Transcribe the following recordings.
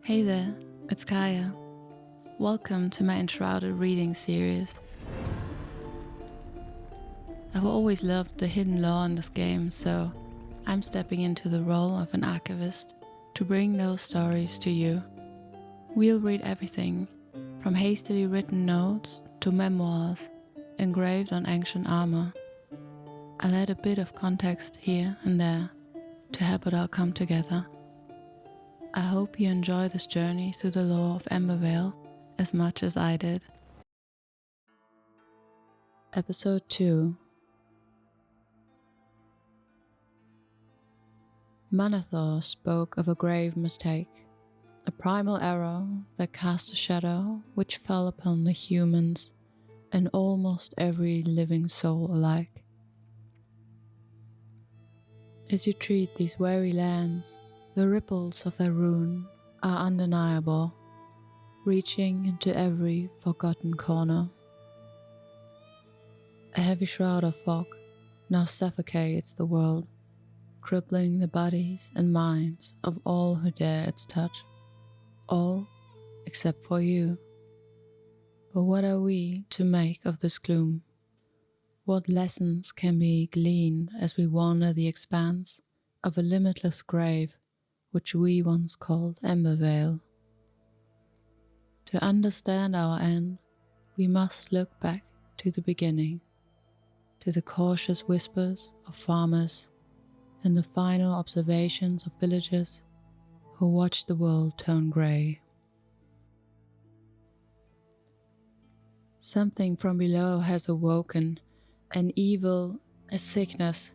Hey there, it's Kaja. Welcome to my Enshrouded reading series. I've always loved the hidden lore in this game, so I'm stepping into the role of an archivist to bring those stories to you. We'll read everything from hastily written notes to memoirs engraved on ancient armor. I'll add a bit of context here and there to help it all come together. I hope you enjoy this journey through the lore of Vale as much as I did. Episode 2. Manathor spoke of a grave mistake, a primal error that cast a shadow which fell upon the humans and almost every living soul alike. As you treat these weary lands, the ripples of their ruin are undeniable, reaching into every forgotten corner. A heavy shroud of fog now suffocates the world, crippling the bodies and minds of all who dare its touch. All except for you. But what are we to make of this gloom? What lessons can be gleaned as we wander the expanse of a limitless grave which we once called Vale? To understand our end, we must look back to the beginning, to the cautious whispers of farmers and the final observations of villagers who watched the world turn grey. Something from below has awoken, an evil, a sickness,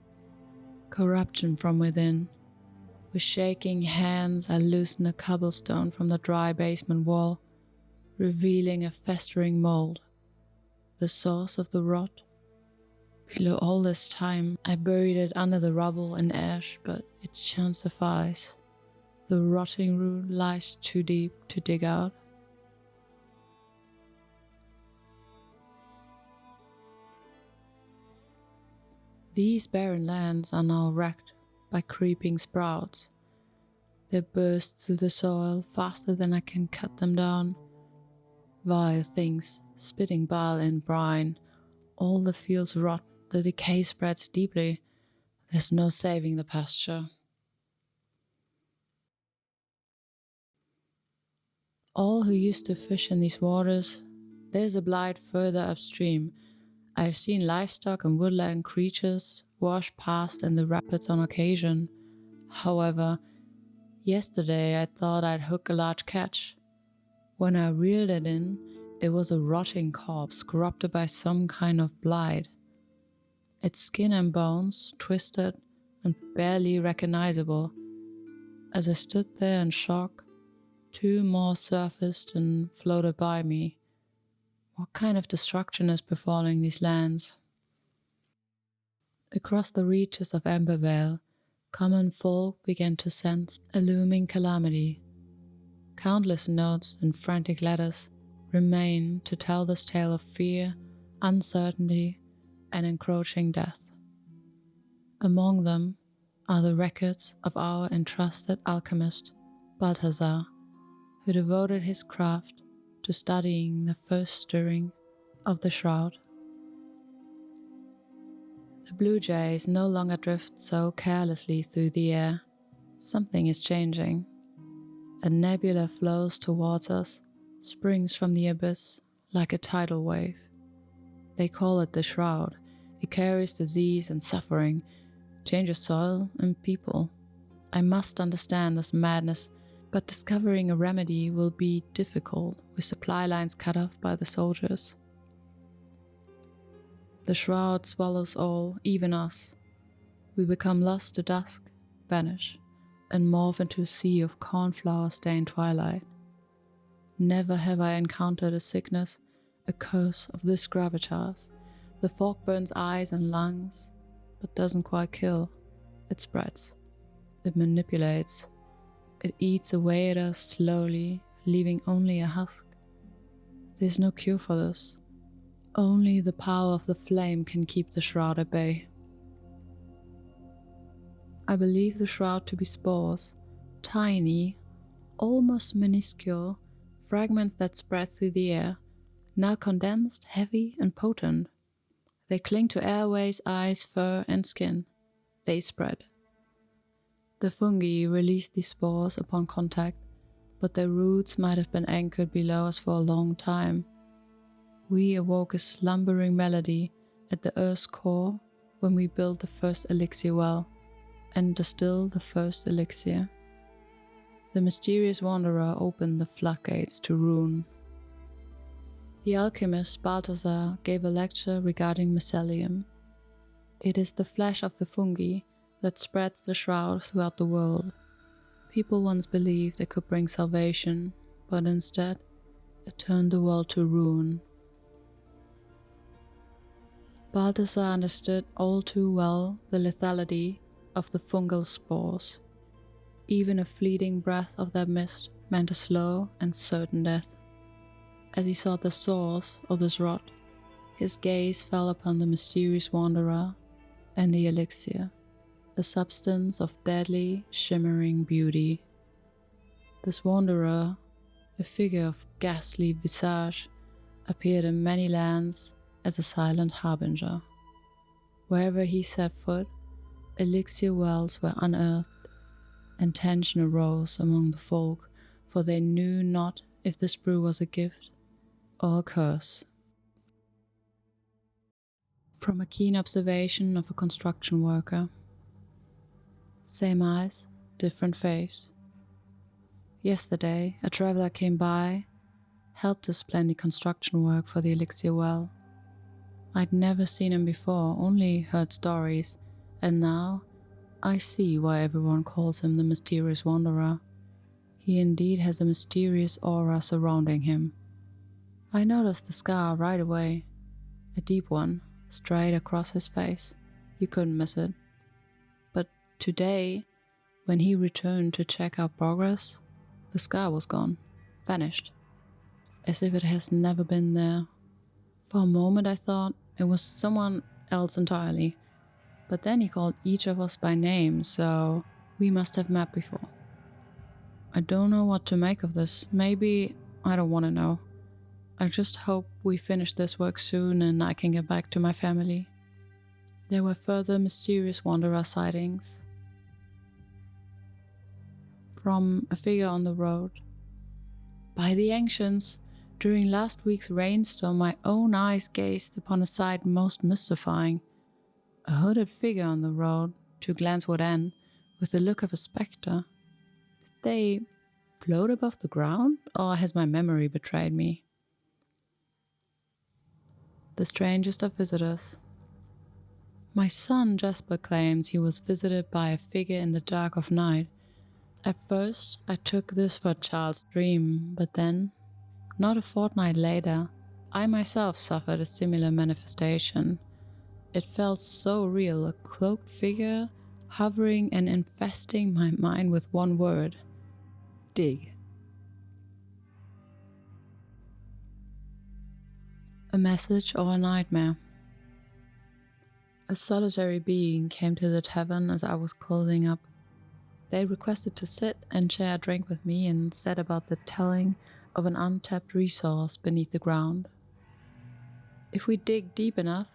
corruption from within. With shaking hands, I loosen a cobblestone from the dry basement wall, revealing a festering mold, the source of the rot. Below all this time, I buried it under the rubble and ash, but it shan't suffice. The rotting root lies too deep to dig out. These barren lands are now wrecked by creeping sprouts. They burst through the soil faster than I can cut them down. Vile things, spitting bile and brine. All the fields rot, the decay spreads deeply. There's no saving the pasture. All who used to fish in these waters, there's a blight further upstream. I've seen livestock and woodland creatures wash past in the rapids on occasion. However, yesterday I thought I'd hook a large catch. When I reeled it in, it was a rotting corpse corrupted by some kind of blight. Its skin and bones twisted and barely recognizable. As I stood there in shock, two more surfaced and floated by me. What kind of destruction is befalling these lands? Across the reaches of Vale, common folk began to sense a looming calamity. Countless notes and frantic letters remain to tell this tale of fear, uncertainty, and encroaching death. Among them are the records of our entrusted alchemist, Balthazar, who devoted his craft to studying the first stirring of the Shroud. The blue jays no longer drift so carelessly through the air. Something is changing. A nebula flows towards us, springs from the abyss like a tidal wave. They call it the Shroud. It carries disease and suffering, changes soil and people. I must understand this madness, but discovering a remedy will be difficult with supply lines cut off by the soldiers. The Shroud swallows all, even us. We become lost to dusk, vanish, and morph into a sea of cornflower-stained twilight. Never have I encountered a sickness, a curse of this gravitas. The fog burns eyes and lungs, but doesn't quite kill. It spreads. It manipulates. It eats away at us slowly, leaving only a husk. There's no cure for this. Only the power of the flame can keep the Shroud at bay. I believe the Shroud to be spores, tiny, almost minuscule, fragments that spread through the air, now condensed, heavy and potent. They cling to airways, eyes, fur and skin. They spread. The fungi released these spores upon contact, but their roots might have been anchored below us for a long time. We awoke a slumbering melody at the Earth's core when we built the first elixir well, and distilled the first elixir. The mysterious Wanderer opened the floodgates to ruin. The alchemist Balthazar gave a lecture regarding mycelium. It is the flesh of the fungi that spreads the shroud throughout the world. People once believed it could bring salvation, but instead, it turned the world to ruin. Balthazar understood all too well the lethality of the fungal spores. Even a fleeting breath of that mist meant a slow and certain death. As he sought the source of this rot, his gaze fell upon the mysterious Wanderer and the elixir, a substance of deadly, shimmering beauty. This Wanderer, a figure of ghastly visage, appeared in many lands as a silent harbinger. Wherever he set foot, elixir wells were unearthed, and tension arose among the folk, for they knew not if this brew was a gift or a curse. From a keen observation of a construction worker. Same eyes, different face. Yesterday, a traveler came by, helped us plan the construction work for the elixir well. I'd never seen him before, only heard stories, and now I see why everyone calls him the mysterious Wanderer. He indeed has a mysterious aura surrounding him. I noticed the scar right away, a deep one, straight across his face. You couldn't miss it. But today, when he returned to check our progress, the scar was gone, vanished, as if it has never been there. For a moment I thought it was someone else entirely, but then he called each of us by name, so we must have met before. I don't know what to make of this. Maybe I don't want to know. I just hope we finish this work soon and I can get back to my family. There were further mysterious Wanderer sightings. From a figure on the road. By the ancients, during last week's rainstorm, my own eyes gazed upon a sight most mystifying. A hooded figure on the road, to glance what end, with the look of a spectre. Did they float above the ground, or has my memory betrayed me? The strangest of visitors. My son Jasper claims he was visited by a figure in the dark of night. At first, I took this for a child's dream, but then, not a fortnight later, I myself suffered a similar manifestation. It felt so real, a cloaked figure hovering and infesting my mind with one word: dig. A message or a nightmare. A solitary being came to the tavern as I was closing up. They requested to sit and share a drink with me and said about the telling of an untapped resource beneath the ground. If we dig deep enough,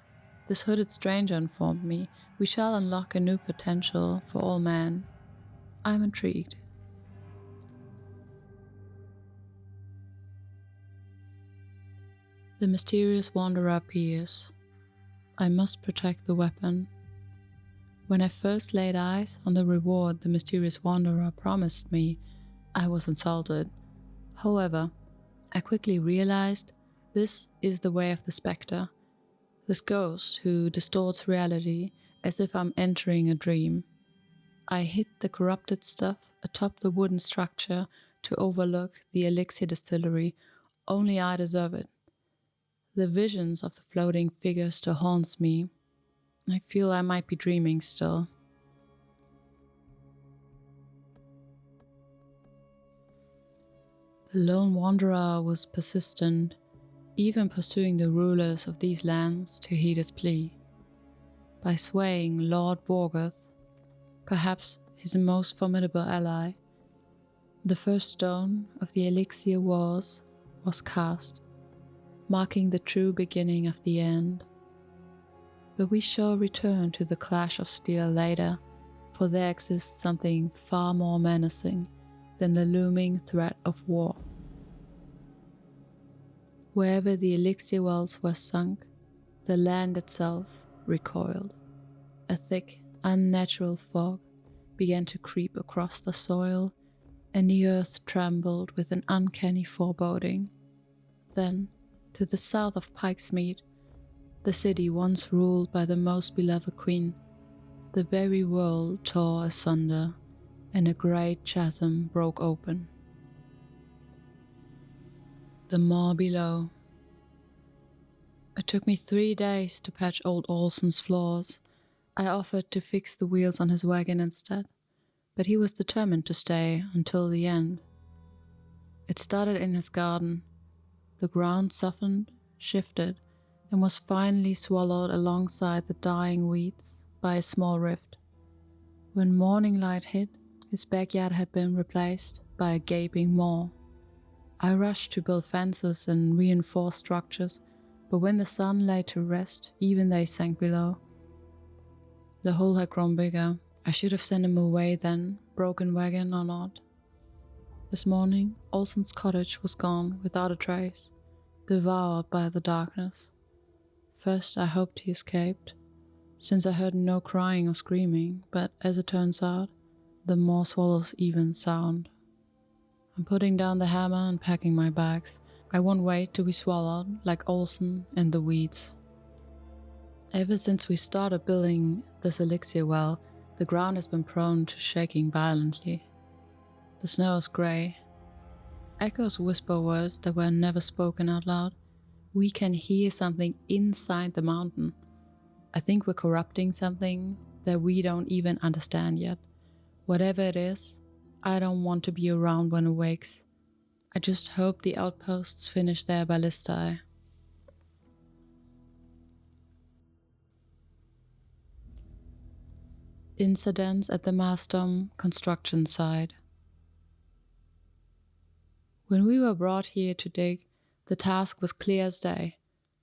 this hooded stranger informed me, we shall unlock a new potential for all men. I'm intrigued. The mysterious Wanderer appears. I must protect the weapon. When I first laid eyes on the reward the mysterious Wanderer promised me, I was insulted. However, I quickly realized this is the way of the spectre, this ghost who distorts reality as if I'm entering a dream. I hid the corrupted stuff atop the wooden structure to overlook the elixir distillery. Only I deserve it. The visions of the floating figure still haunts me. I feel I might be dreaming still. The lone wanderer was persistent, even pursuing the rulers of these lands to heed his plea. By swaying Lord Borgoth, perhaps his most formidable ally, The first stone of the elixir wars was cast, marking the true beginning of the end. But we shall return to the clash of steel later, for there exists something far more menacing than the looming threat of war. Wherever the elixir wells were sunk, the land itself recoiled. A thick, unnatural fog began to creep across the soil, and the earth trembled with an uncanny foreboding. Then, to the south of Pikesmead, the city once ruled by the most beloved queen, the very world tore asunder, and a great chasm broke open. The Maw Below. It took me 3 days to patch old Olsen's floors. I offered to fix the wheels on his wagon instead, but he was determined to stay until the end. It started in his garden. The ground softened, shifted, and was finally swallowed alongside the dying weeds by a small rift. When morning light hit, his backyard had been replaced by a gaping maw. I rushed to build fences and reinforce structures, but when the sun lay to rest, even they sank below. The hole had grown bigger. I should have sent him away then, broken wagon or not. This morning, Olsen's cottage was gone without a trace, devoured by the darkness. First I hoped he escaped, since I heard no crying or screaming, but as it turns out, the maw swallows even sound. I'm putting down the hammer and packing my bags. I won't wait to be swallowed like Olsen and the weeds. Ever since we started building this elixir well, the ground has been prone to shaking violently. The snow is grey. Echoes whisper words that were never spoken out loud. We can hear something inside the mountain. I think we're corrupting something that we don't even understand yet. Whatever it is, I don't want to be around when it wakes. I just hope the outposts finish their ballistae. Incidents at the Maelstrom Construction Site. When we were brought here to dig, the task was clear as day.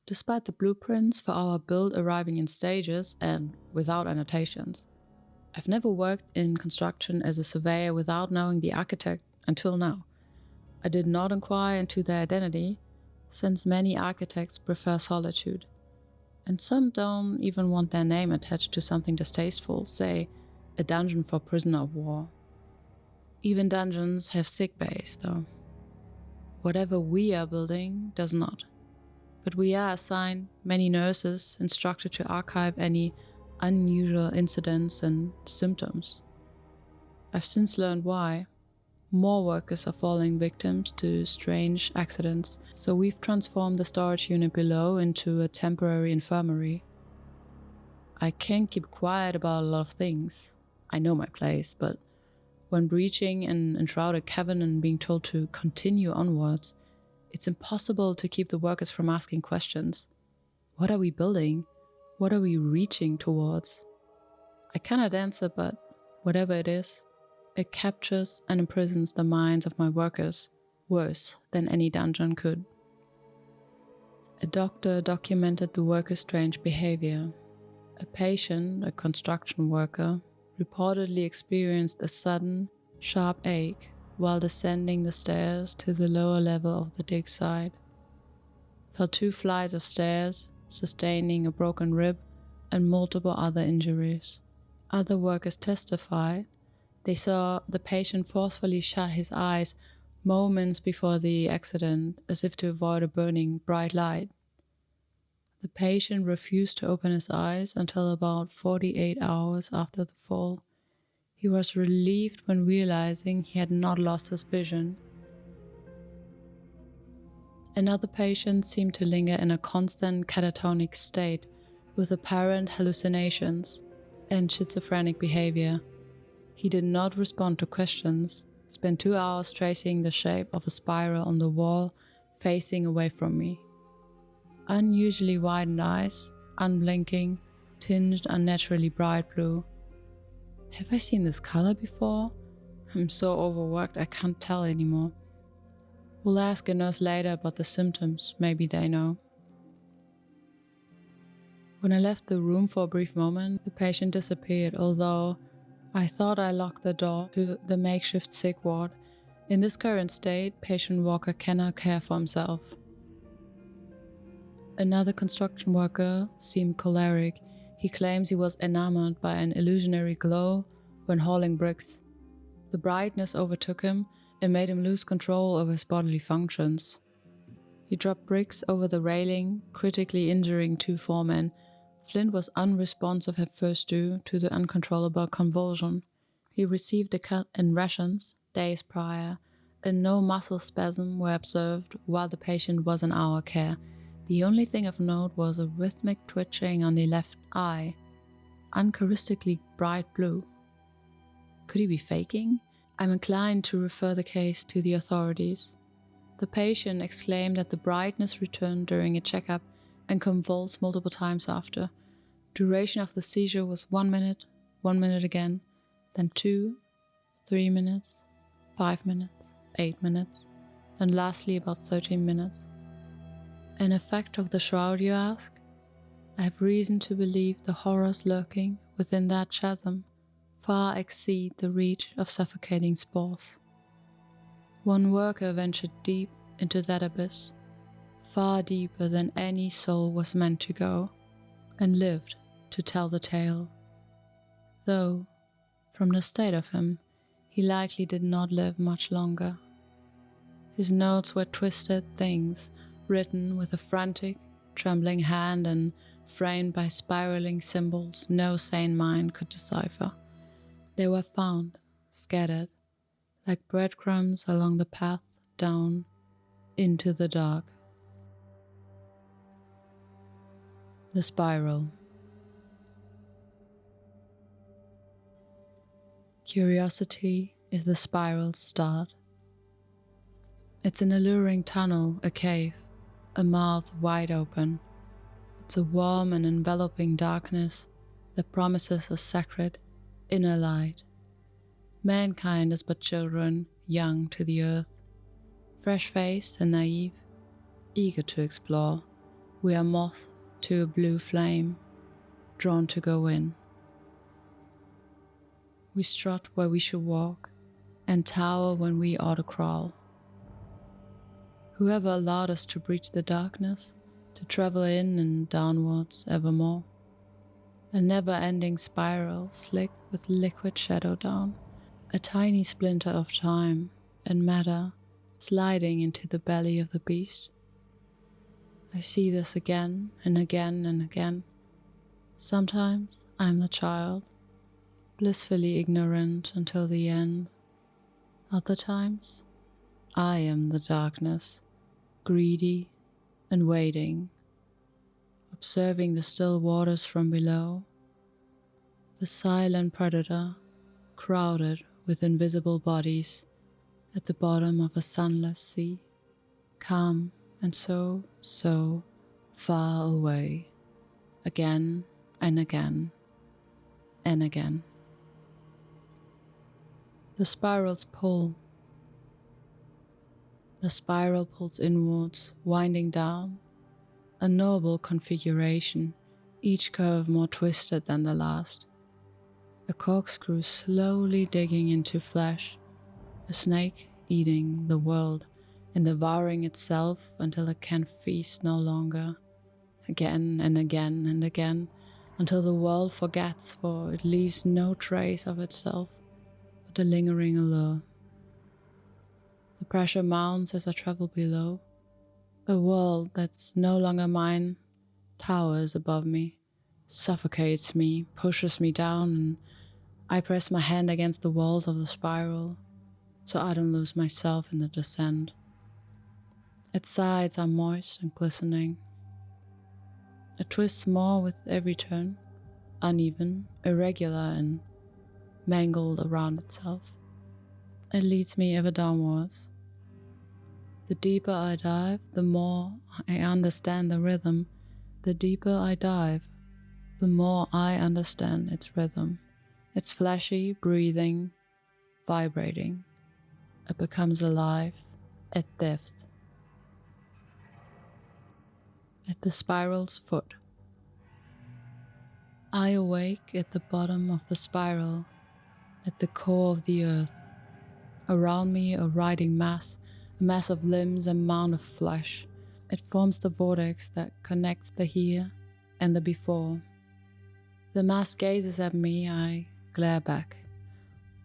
Despite the blueprints for our build arriving in stages and without annotations. I've never worked in construction as a surveyor without knowing the architect until now. I did not inquire into their identity, since many architects prefer solitude. And some don't even want their name attached to something distasteful, say, a dungeon for prisoner of war. Even dungeons have sick bays, though. Whatever we are building does not. But we are assigned many nurses instructed to archive any unusual incidents and symptoms. I've since learned why. More workers are falling victims to strange accidents, so we've transformed the storage unit below into a temporary infirmary. I can't keep quiet about a lot of things. I know my place, but when breaching an enshrouded cavern and being told to continue onwards, it's impossible to keep the workers from asking questions. What are we building? What are we reaching towards? I cannot answer, but whatever it is, it captures and imprisons the minds of my workers, worse than any dungeon could. A doctor documented the workers' strange behavior. A patient, a construction worker, reportedly experienced a sudden, sharp ache while descending the stairs to the lower level of the dig site. Fell 2 flights of stairs, sustaining a broken rib and multiple other injuries. Other workers testified they saw the patient forcefully shut his eyes moments before the accident, as if to avoid a burning bright light. The patient refused to open his eyes until about 48 hours after the fall. He was relieved when realizing he had not lost his vision. Another patient seemed to linger in a constant catatonic state with apparent hallucinations and schizophrenic behavior. He did not respond to questions, spent 2 hours tracing the shape of a spiral on the wall facing away from me. Unusually widened eyes, unblinking, tinged unnaturally bright blue. Have I seen this color before? I'm so overworked I can't tell anymore. We'll ask a nurse later about the symptoms, maybe they know. When I left the room for a brief moment, the patient disappeared, although I thought I locked the door to the makeshift sick ward. In this current state, patient Walker cannot care for himself. Another construction worker seemed choleric. He claims he was enamored by an illusionary glow when hauling bricks. The brightness overtook him and made him lose control over his bodily functions. He dropped bricks over the railing, critically injuring 2 foremen. Flint was unresponsive at first due to the uncontrollable convulsion. He received a cut in rations days prior, and no muscle spasm were observed while the patient was in our care. The only thing of note was a rhythmic twitching on the left eye, uncharacteristically bright blue. Could he be faking? I'm inclined to refer the case to the authorities. The patient exclaimed that the brightness returned during a checkup and convulsed multiple times after. Duration of the seizure was 1 minute, 1 minute again, then 2, 3 minutes, 5 minutes, 8 minutes, and lastly about 13 minutes. An effect of the shroud, you ask? I have reason to believe the horrors lurking within that chasm far exceed the reach of suffocating spores. One worker ventured deep into that abyss, far deeper than any soul was meant to go, and lived to tell the tale. Though, from the state of him, he likely did not live much longer. His notes were twisted things, written with a frantic, trembling hand and framed by spiraling symbols no sane mind could decipher. They were found, scattered, like breadcrumbs along the path down into the dark. The spiral. Curiosity is the spiral's start. It's an alluring tunnel, a cave, a mouth wide open. It's a warm and enveloping darkness that promises a sacred inner light. Mankind is but children, young to the earth, fresh-faced and naive, eager to explore. We are moths to a blue flame, drawn to go in. We strut where we should walk, and tower when we ought to crawl. Whoever allowed us to breach the darkness, to travel in and downwards evermore. A never-ending spiral, slick with liquid shadow down. A tiny splinter of time and matter sliding into the belly of the beast. I see this again and again and again. Sometimes I'm the child, blissfully ignorant until the end. Other times, I am the darkness, greedy and waiting, observing the still waters from below, the silent predator, crowded with invisible bodies at the bottom of a sunless sea, calm and so far away, again and again and again. The spiral's pull. The spiral pulls inwards, winding down, a noble configuration, each curve more twisted than the last. A corkscrew slowly digging into flesh, a snake eating the world and devouring itself until it can feast no longer, again and again and again, until the world forgets, for it leaves no trace of itself but a lingering allure. The pressure mounts as I travel below. A world that's no longer mine towers above me, suffocates me, pushes me down, and I press my hand against the walls of the spiral so I don't lose myself in the descent. Its sides are moist and glistening. It twists more with every turn, uneven, irregular, and mangled around itself. It leads me ever downwards. The deeper I dive, the more I understand the rhythm. The deeper I dive, the more I understand its rhythm. Its flashy breathing, vibrating. It becomes alive at depth. At the spiral's foot. I awake at the bottom of the spiral, at the core of the earth. Around me a writhing mass, a mass of limbs and mound of flesh. It forms the vortex that connects the here and the before. The mass gazes at me, I glare back,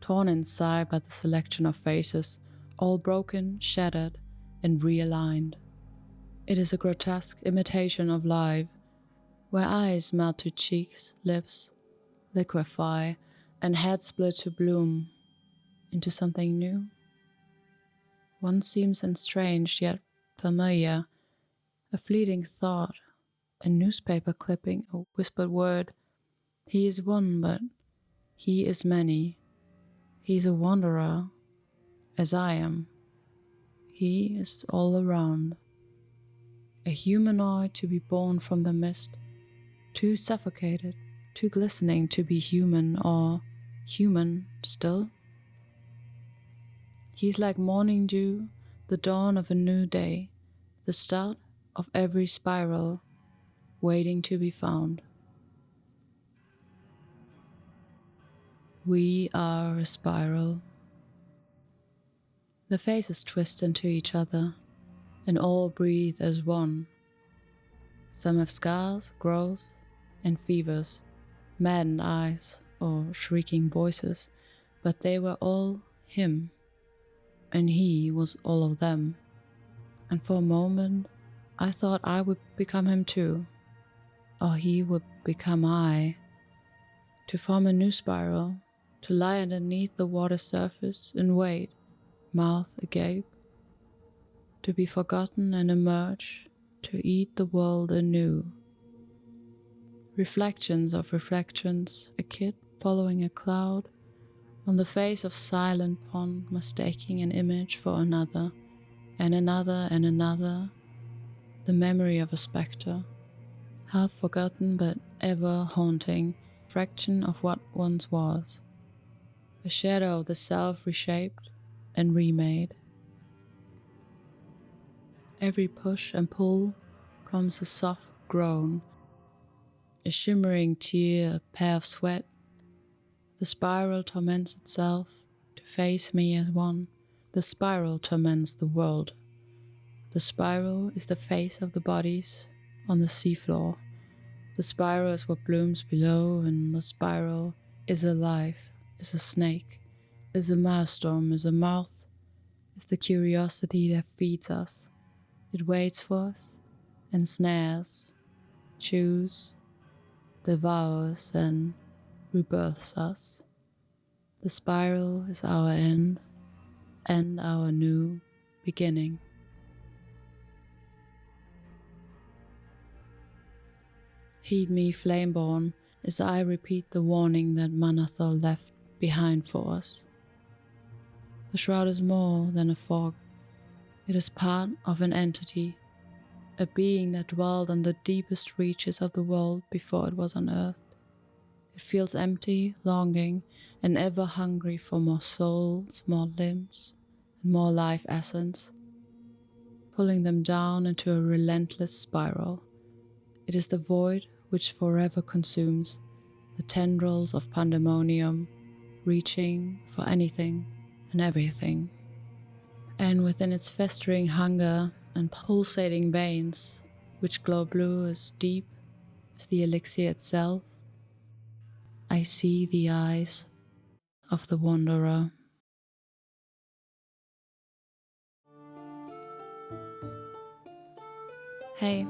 torn inside by the selection of faces, all broken, shattered, and realigned. It is a grotesque imitation of life, where eyes melt to cheeks, lips, liquefy, and heads split to bloom into something new. One seems estranged yet familiar, a fleeting thought, a newspaper clipping, a whispered word. He is one, but he is many. He is a wanderer, as I am. He is all around. A humanoid to be born from the mist, too suffocated, too glistening to be human, or human still. He's like morning dew, the dawn of a new day, the start of every spiral, waiting to be found. We are a spiral. The faces twist into each other, and all breathe as one. Some have scars, growths, and fevers, maddened eyes, or shrieking voices, but they were all him, and he was all of them. And for a moment, I thought I would become him too, or he would become I, to form a new spiral, to lie underneath the water surface and wait, mouth agape, to be forgotten and emerge, to eat the world anew. Reflections of reflections, a kid following a cloud, on the face of silent pond mistaking an image for another, and another and another, the memory of a spectre, half forgotten but ever haunting, fraction of what once was, a shadow of the self reshaped and remade. Every push and pull prompts a soft groan, a shimmering tear, a pair of sweat. The spiral torments itself to face me as one. The spiral torments the world. The spiral is the face of the bodies on the seafloor. The spiral is what blooms below, and the spiral is alive, is a snake, is a maelstrom, is a mouth, is the curiosity that feeds us. It waits for us, ensnares, chews, devours, and rebirths us. The spiral is our end, and our new beginning. Heed me, flameborn, as I repeat the warning that Manathor left behind for us. The shroud is more than a fog. It is part of an entity, a being that dwelled on the deepest reaches of the world before it was unearthed. It feels empty, longing, and ever hungry for more souls, more limbs, and more life essence, pulling them down into a relentless spiral. It is the void which forever consumes, the tendrils of pandemonium, reaching for anything and everything. And within its festering hunger and pulsating veins, which glow blue as deep as the elixir itself, I see the eyes of the Wanderer. Hey,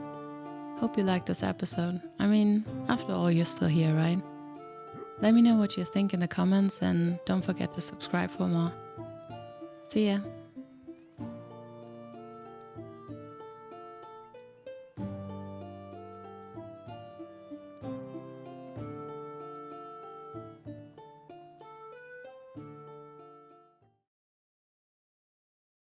hope you liked this episode. I mean, after all, you're still here, right? Let me know what you think in the comments, and don't forget to subscribe for more. See ya!